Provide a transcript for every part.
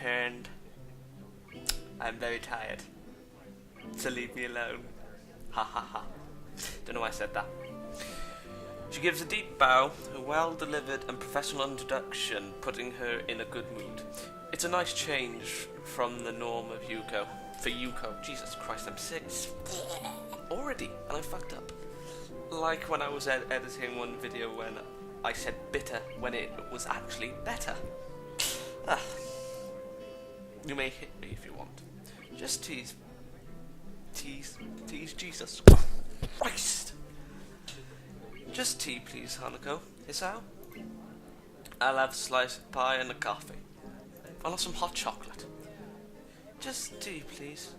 returned. I'm very tired. So leave me alone. Ha ha ha. Don't know why I said that. She gives a deep bow, a well-delivered and professional introduction, putting her in a good mood. It's a nice change from the norm of Yuko. For Yuko, Jesus Christ, I'm sick already, and I fucked up. Like when I was editing one video when I said bitter when it was actually better. You may hit me if you want. Just tease Jesus Christ. Just tea, please, Hanako. Isao? I'll have a slice of pie and a coffee. I'll have some hot chocolate. Just tea, please.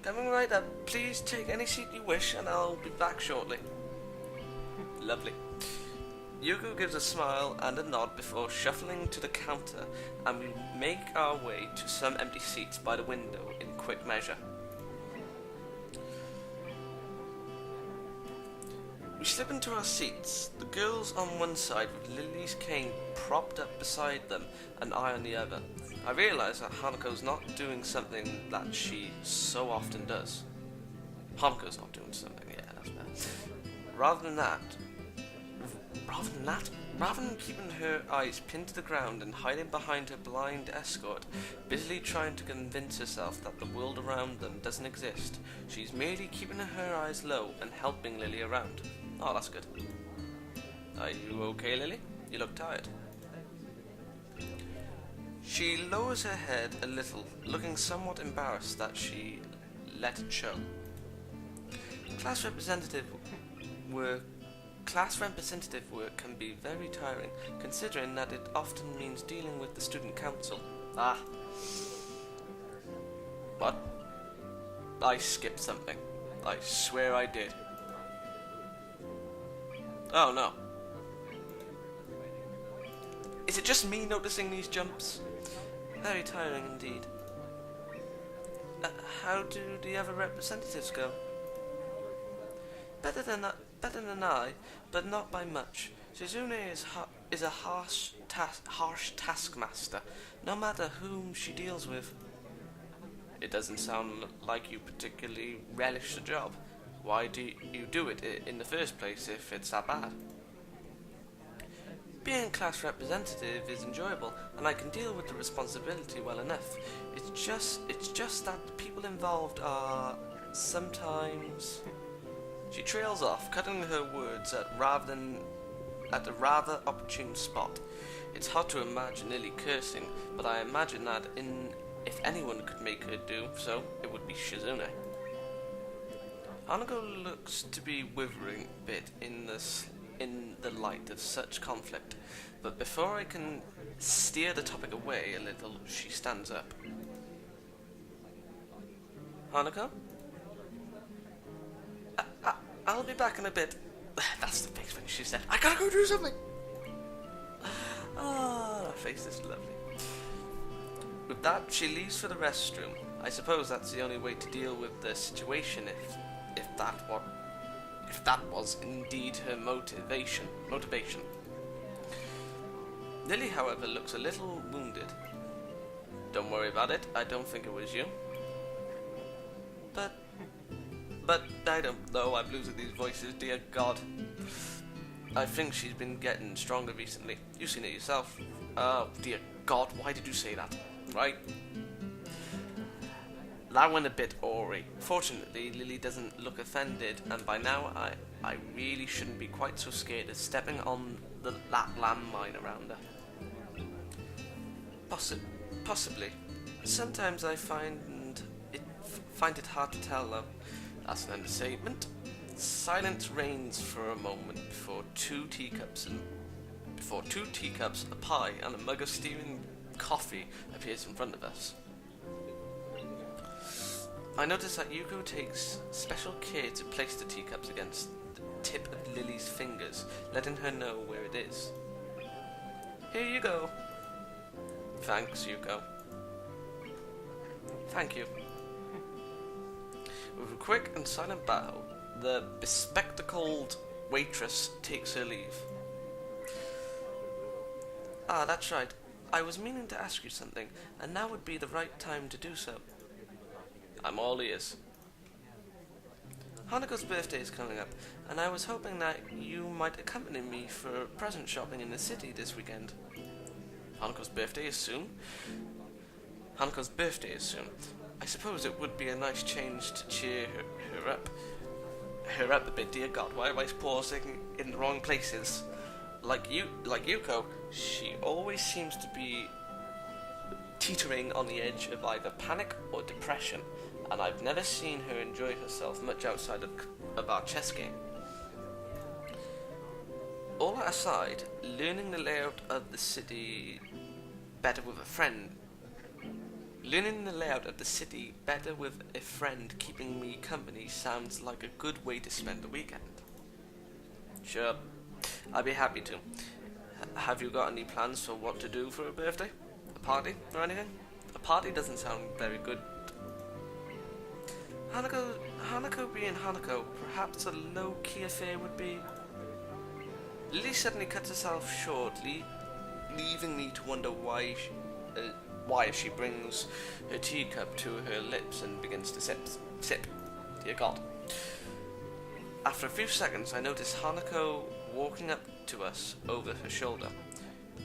Coming right up. Please take any seat you wish, and I'll be back shortly. Lovely. Yuko gives a smile and a nod before shuffling to the counter, and we make our way to some empty seats by the window in quick measure. We slip into our seats, the girls on one side with Lily's cane propped up beside them and I on the other. I realise that Hanako's not doing something that she so often does. Hanako's not doing something, yeah, that's bad. Rather than keeping her eyes pinned to the ground and hiding behind her blind escort, busily trying to convince herself that the world around them doesn't exist, she's merely keeping her eyes low and helping Lily around. Oh, that's good. Are you okay, Lily? You look tired. She lowers her head a little, looking somewhat embarrassed that she let it show. Class representative work can be very tiring, considering that it often means dealing with the student council. Ah. What? I skipped something. I swear I did. Oh no. Is it just me noticing these jumps? Very tiring indeed. How do the other representatives go? Better than I, but not by much. Shizune is a harsh taskmaster, no matter whom she deals with. It doesn't sound like you particularly relish the job. Why do you do it in the first place if it's that bad? Being class representative is enjoyable, and I can deal with the responsibility well enough. It's just that the people involved are sometimes... She trails off, cutting her words at a rather opportune spot. It's hard to imagine Lily cursing, but I imagine that if anyone could make her do so, it would be Shizune. Hanako looks to be withering a bit in the light of such conflict, but before I can steer the topic away a little, she stands up. Hanako? I'll be back in a bit. That's the face when she said, I gotta go do something! Ah, her face is lovely. With that, she leaves for the restroom. I suppose that's the only way to deal with the situation if that was indeed her motivation. Lily, however, looks a little wounded. Don't worry about it, I don't think it was you. But I don't know, I'm losing these voices, dear God. I think she's been getting stronger recently. You've seen it yourself. Oh, dear God, why did you say that? Right? That went a bit awry. Fortunately, Lily doesn't look offended, and by now I really shouldn't be quite so scared of stepping on that landmine around her. Possibly. Sometimes I find it hard to tell, though. That's an understatement. Silence reigns for a moment before two teacups, a pie, and a mug of steaming coffee appears in front of us. I notice that Yuko takes special care to place the teacups against the tip of Lily's fingers, letting her know where it is. Here you go. Thanks, Yuko. Thank you. With a quick and silent bow, the bespectacled waitress takes her leave. Ah, that's right. I was meaning to ask you something, and now would be the right time to do so. I'm all ears. Hanuko's birthday is coming up, and I was hoping that you might accompany me for present shopping in the city this weekend. Hanuko's birthday is soon? Hanuko's birthday is soon. I suppose it would be a nice change to cheer her up. Her up a bit, dear God, why am I pausing in the wrong places? Like Yuko, she always seems to be teetering on the edge of either panic or depression, and I've never seen her enjoy herself much outside of our chess game. All that aside, learning the layout of the city better with a friend keeping me company sounds like a good way to spend the weekend. Sure, I'd be happy to. Have you got any plans for what to do for a birthday? A party or anything? A party doesn't sound very good. Hanako being Hanako, perhaps a low-key affair would be... Lily suddenly cuts herself short, leaving me to wonder why she brings her teacup to her lips and begins to sip. Dear God. After a few seconds, I notice Hanako walking up to us over her shoulder.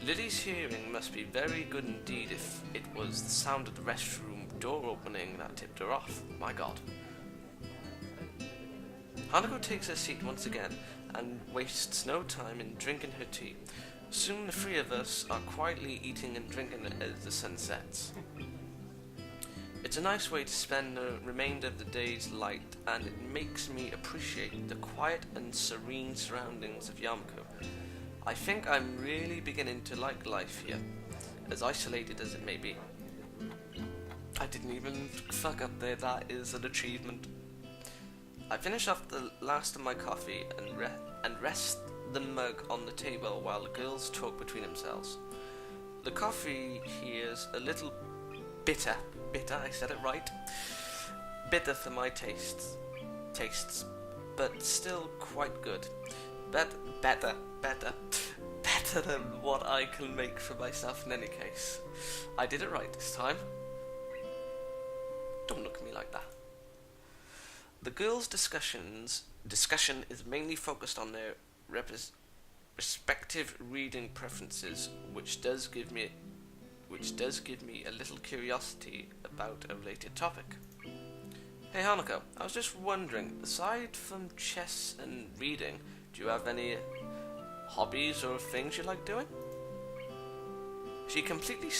Lily's hearing must be very good indeed if it was the sound of the restroom door opening that tipped her off. My God. Hanako takes her seat once again and wastes no time in drinking her tea. Soon the three of us are quietly eating and drinking as the sun sets. It's a nice way to spend the remainder of the day's light, and it makes me appreciate the quiet and serene surroundings of Yamako. I think I'm really beginning to like life here, as isolated as it may be. I didn't even fuck up there, that is an achievement. I finish off the last of my coffee and rest the mug on the table while the girls talk between themselves. The coffee here's a little bitter, I said it right, bitter for my tastes, but still quite good. Better than what I can make for myself in any case. I did it right this time. Don't look at me like that. The girls' discussion is mainly focused on their respective reading preferences, which does give me a little curiosity about a related topic. Hey Hanako, I was just wondering, aside from chess and reading, do you have any hobbies or things you like doing? She's completely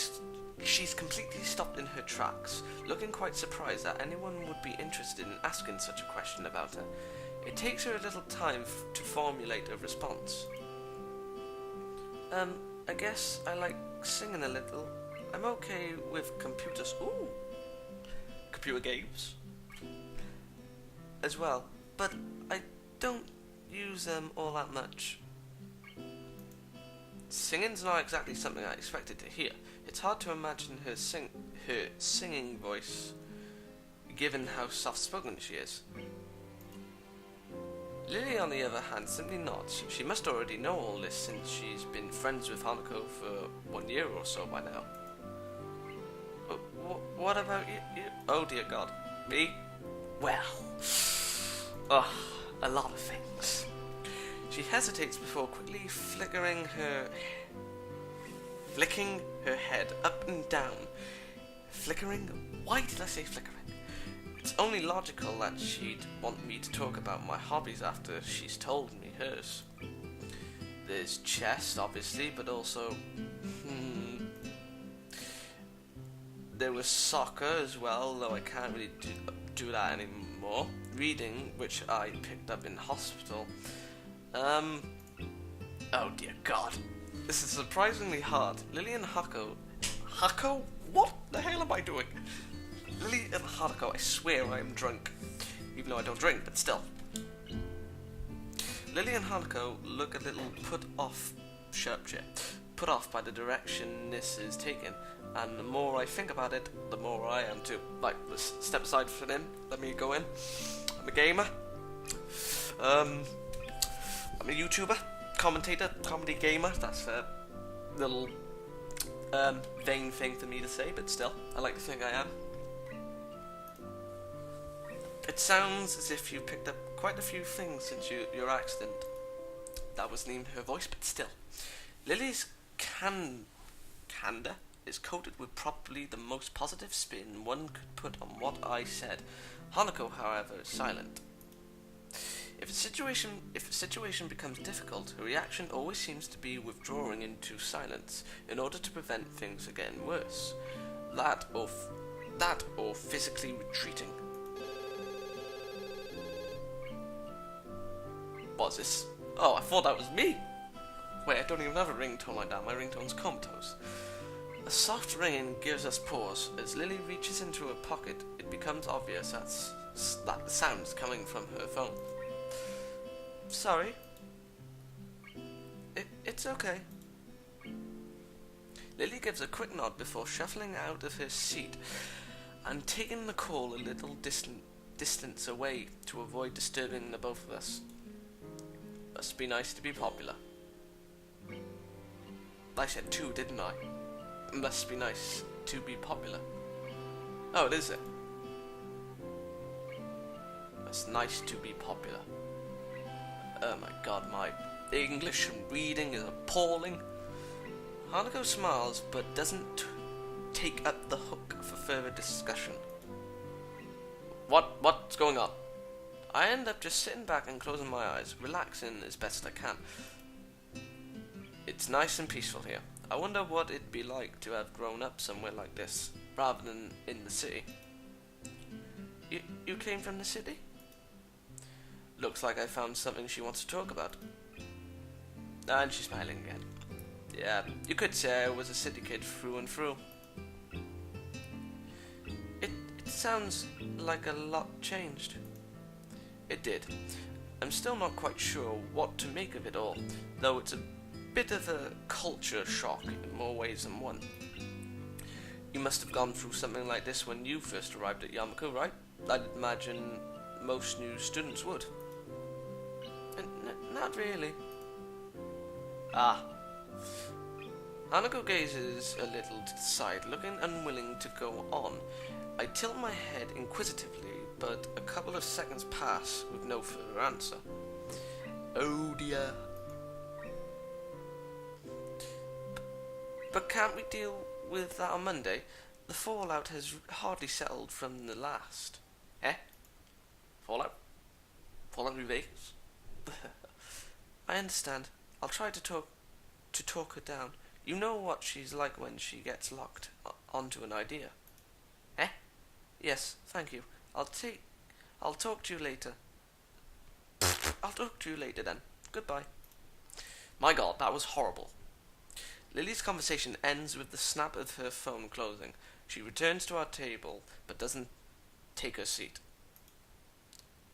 stopped in her tracks, looking quite surprised that anyone would be interested in asking such a question about her. It takes her a little time to formulate a response. I guess I like singing a little. I'm okay with computer games as well, but I don't use them all that much. Singing's not exactly something I expected to hear. It's hard to imagine her singing voice, given how soft-spoken she is. Lily, on the other hand, simply nods. She must already know all this since she's been friends with Hanako for 1 year or so by now. What about you? Oh dear God. Me? Well, a lot of things. She hesitates before quickly flicking her head up and down. Flickering? Why did I say flickering? It's only logical that she'd want me to talk about my hobbies after she's told me hers. There's chess, obviously, but also... There was soccer as well, though I can't really do that anymore. Reading, which I picked up in hospital. Oh dear God. This is surprisingly hard. Lily and Hako? What the hell am I doing? Lily and Hanako, I swear I am drunk. Even though I don't drink, but still. Lily and Hanako look a little put off by the direction this is taken, and the more I think about it, the more I am too. Like, let's step aside for them. Let me go in. I'm a gamer. I'm a YouTuber, commentator, comedy gamer. That's a little Vain thing for me to say, but still, I like to think I am. It sounds as if you picked up quite a few things since your accident. That wasn't even her voice, but still. Lily's candor is coated with probably the most positive spin one could put on what I said. Hanako, however, is silent. If a situation becomes difficult, her reaction always seems to be withdrawing into silence in order to prevent things from getting worse. That or physically retreating. What's this? Oh, I thought that was me. Wait, I don't even have a ringtone like that. My ringtone's comatose. A soft ringing gives us pause. As Lily reaches into her pocket, it becomes obvious that the sound's coming from her phone. Sorry. It's okay. Lily gives a quick nod before shuffling out of her seat and taking the call a little distance away to avoid disturbing the both of us. Must be nice to be popular. I said two, didn't I? Must be nice to be popular. Oh, it is it. It's nice to be popular. Oh my god, my English and reading is appalling. Hanako smiles, but doesn't take up the hook for further discussion. What's going on? I end up just sitting back and closing my eyes, relaxing as best I can. It's nice and peaceful here. I wonder what it'd be like to have grown up somewhere like this, rather than in the city. You came from the city? Looks like I found something she wants to talk about. And she's smiling again. Yeah, you could say I was a city kid through and through. It sounds like a lot changed. It did. I'm still not quite sure what to make of it all, though it's a bit of a culture shock in more ways than one. You must have gone through something like this when you first arrived at Yamaku, right? I'd imagine most new students would. Not really. Ah. Hanako gazes a little to the side, looking unwilling to go on. I tilt my head inquisitively, but a couple of seconds pass with no further answer. Oh dear. But can't we deal with that on Monday? The fallout has hardly settled from the last. Eh? Fallout? Fallout New Vegas? I understand. I'll try to talk her down. You know what she's like when she gets locked onto an idea. Eh? Yes, thank you. I'll talk to you later. I'll talk to you later then. Goodbye. My god, that was horrible. Lily's conversation ends with the snap of her phone closing. She returns to our table, but doesn't take her seat.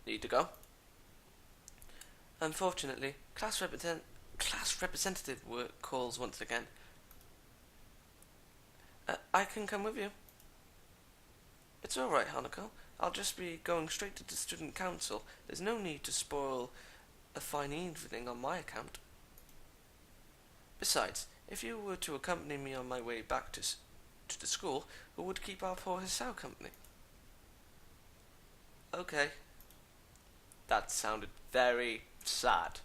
Need to go? Unfortunately, class representative work calls once again. I can come with you. It's alright, Hanako. I'll just be going straight to the student council. There's no need to spoil a fine evening on my account. Besides, if you were to accompany me on my way back to the school, who would keep our poor Hisao company? Okay. That sounded very sad.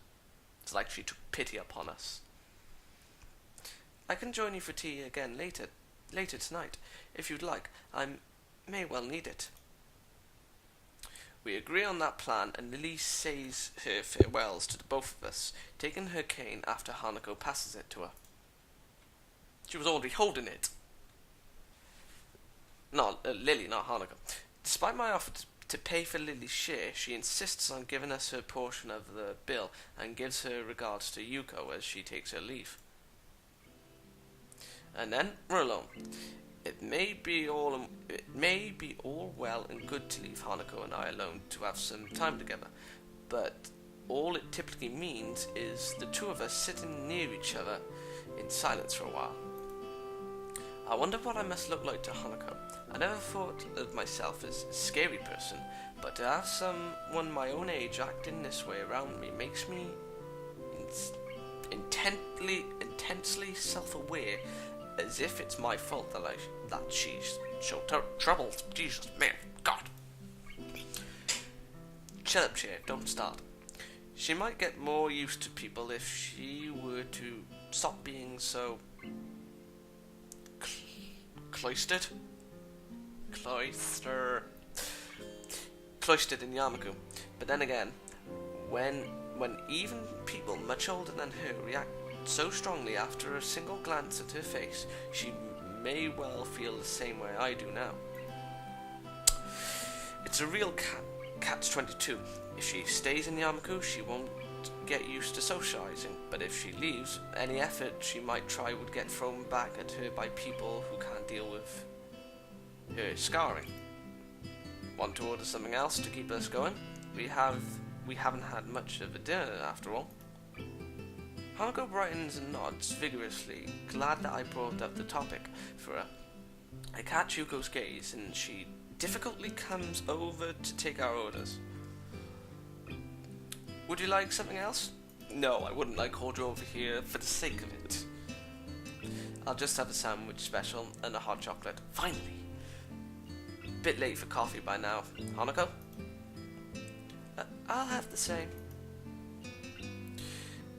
It's like she took pity upon us. I can join you for tea again later tonight, if you'd like. I may well need it. We agree on that plan, and Lily says her farewells to the both of us, taking her cane after Hanako passes it to her. She was already holding it. Lily, not Hanako. Despite my offer to pay for Lily's share, she insists on giving us her portion of the bill and gives her regards to Yuko as she takes her leave. And then we're alone. It may be all well and good to leave Hanako and I alone to have some time together, but all it typically means is the two of us sitting near each other in silence for a while. I wonder what I must look like to Hanako. I never thought of myself as a scary person, but to have someone my own age acting this way around me makes me intensely self-aware as if it's my fault that she's so troubled. Jesus, man, God. Shut up, Chair, don't start. She might get more used to people if she were to stop being so cloistered in Yamaku. But then again, when even people much older than her react so strongly after a single glance at her face, she may well feel the same way I do now. It's a real catch-22. If she stays in Yamaku, she won't get used to socializing, but if she leaves, any effort she might try would get thrown back at her by people who can't deal with her scarring. Want to order something else to keep us going? We haven't had much of a dinner after all. Hanako brightens and nods vigorously, glad that I brought up the topic for her. I catch Yuko's gaze, and she difficultly comes over to take our orders. Would you like something else? No, I wouldn't. I called you over here for the sake of it. I'll just have a sandwich special and a hot chocolate. Finally. Bit late for coffee by now. Hanako? I'll have the same.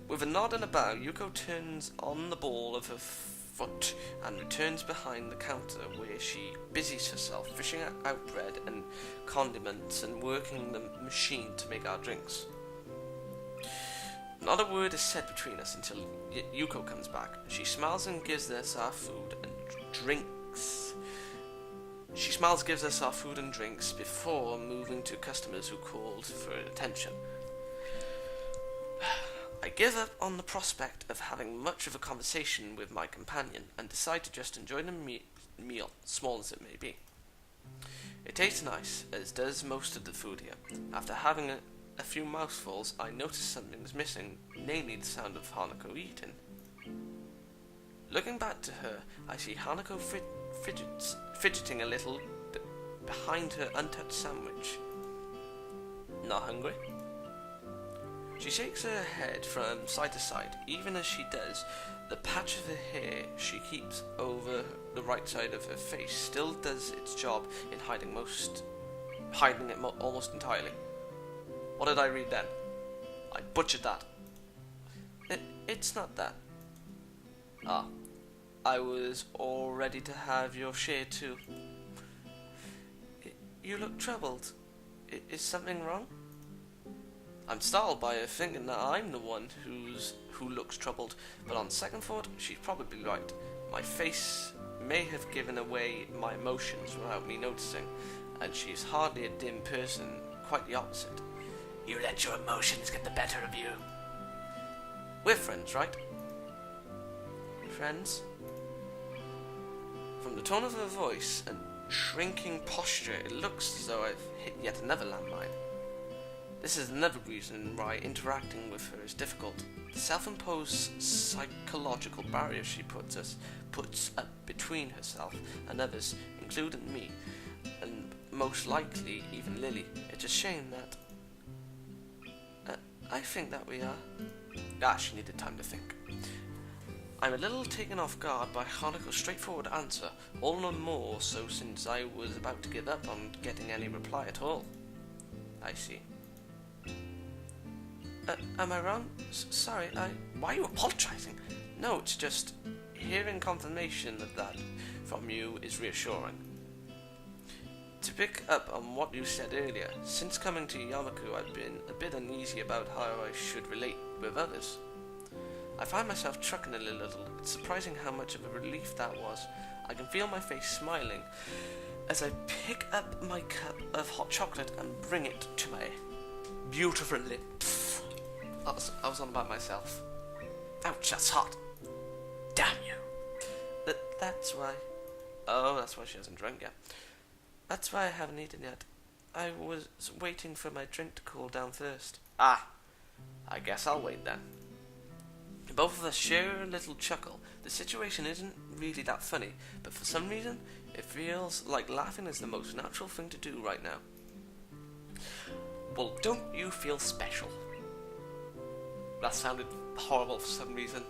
With a nod and a bow, Yuko turns on the ball of her foot and returns behind the counter, where she busies herself fishing out bread and condiments and working the machine to make our drinks. Not a word is said between us until Yuko comes back. She smiles and gives us our food and drinks. Gives us our food and drinks before moving to customers who called for attention. I give up on the prospect of having much of a conversation with my companion and decide to just enjoy the meal, small as it may be. It tastes nice, as does most of the food here. After having a few mouthfuls, I notice something's missing, namely the sound of Hanako eating. Looking back to her, I see Hanako fidgeting a little behind her untouched sandwich. Not hungry? She shakes her head from side to side. Even as she does, the patch of her hair she keeps over the right side of her face still does its job in hiding it almost entirely. What did I read then? I butchered that. It's not that. Ah, I was all ready to have your share too. You look troubled. Is something wrong? I'm startled by her thinking that I'm the one who looks troubled, but on second thought, she's probably right. My face may have given away my emotions without me noticing, and she's hardly a dim person, quite the opposite. You let your emotions get the better of you. We're friends, right? Friends? From the tone of her voice and shrinking posture, it looks as though I've hit yet another landmine. This is another reason why interacting with her is difficult. The self-imposed psychological barrier she puts up between herself and others, including me, and most likely even Lily. It's a shame that... I think that we are. She needed time to think. I'm a little taken off guard by Hanuko's straightforward answer, all the more so since I was about to give up on getting any reply at all. I see. Am I wrong? Sorry, Why are you apologizing? No, it's just... Hearing confirmation of that from you is reassuring. To pick up on what you said earlier, since coming to Yamaku I've been a bit uneasy about how I should relate with others. I find myself chuckling a little. It's surprising how much of a relief that was. I can feel my face smiling as I pick up my cup of hot chocolate and bring it to my beautiful lips. I was on about myself. Ouch, that's hot. Damn you. That's why... Oh, that's why she hasn't drunk yet. That's why I haven't eaten yet. I was waiting for my drink to cool down first. I guess I'll wait then. Both of us share a little chuckle. The situation isn't really that funny, but for some reason, it feels like laughing is the most natural thing to do right now. Well, don't you feel special? That sounded horrible for some reason.